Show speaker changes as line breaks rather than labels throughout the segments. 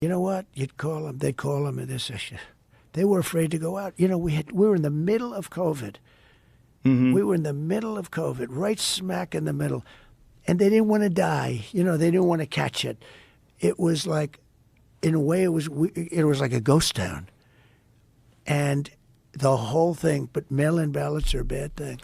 You know what? You'd call them. They'd call them, and they were afraid to go out. You know, we were in the middle of COVID.
Mm-hmm.
We were in the middle of COVID, right smack in the middle, and they didn't want to die. You know, they didn't want to catch it. It was like, in a way, it was like a ghost town, and the whole thing. But mail-in ballots are a bad thing.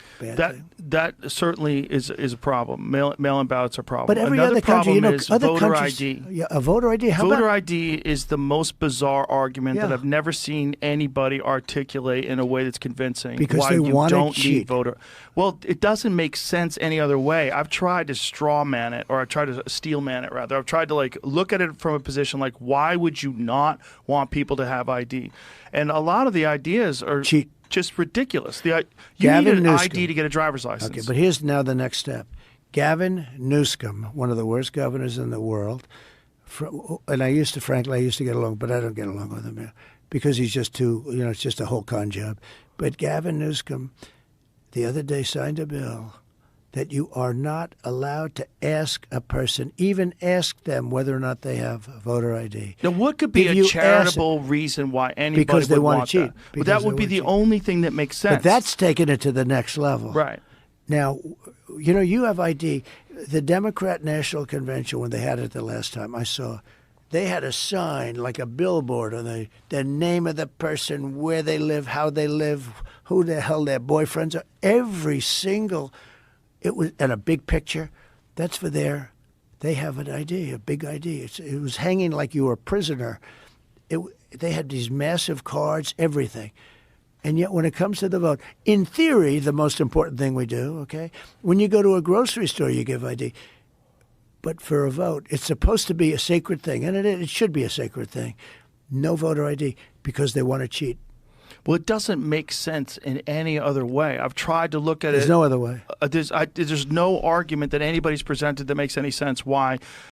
That certainly is a problem. Mail-in ballots are a problem.
But every
Another
other country,
problem
you know,
is
other
voter
countries,
ID.
Yeah, a voter ID.
Voter ID is the most bizarre argument that
Yeah.
I've never seen anybody articulate in a way that's convincing.
Because
why
they
you
want to
don't
cheat.
need voter. Well, it doesn't make sense any other way. I've tried to straw man it, or I've tried to steel man it rather. I've tried to look at it from a position like, why would you not want people to have ID? And a lot of the ideas are
Cheat.
just ridiculous. You
Gavin
need an
Newsom.
ID to get a driver's license.
Okay, but here's now the next step. Gavin Newsom, one of the worst governors in the world, and I used to get along, but I don't get along with him now because he's just too, you know, it's just a whole con job. But Gavin Newsom, the other day, signed a bill that you are not allowed to ask a person, even ask them whether or not they have a voter ID.
Now, what could be
If
a
you
charitable reason why anybody
because they
would
want
want
to cheat.
that? But
Because
that
they
would be
want
the
to cheat.
only thing that makes sense.
But that's taking it to the next level.
right.
Now, you know, you have ID. The Democrat National Convention, when they had it the last time, I saw, they had a sign, like a billboard, on the name of the person, where they live, how they live, who the hell their boyfriends are. Every single, it was, and a big picture. That's for they have an ID, a big ID. It was hanging like you were a prisoner. They had these massive cards, everything. And yet when it comes to the vote, in theory, the most important thing we do, okay, when you go to a grocery store, you give ID. But for a vote, it's supposed to be a sacred thing, and it should be a sacred thing. No voter ID because they want to cheat.
Well, it doesn't make sense in any other way. I've tried to look at it.
There's no other way.
There's no argument that anybody's presented that makes any sense why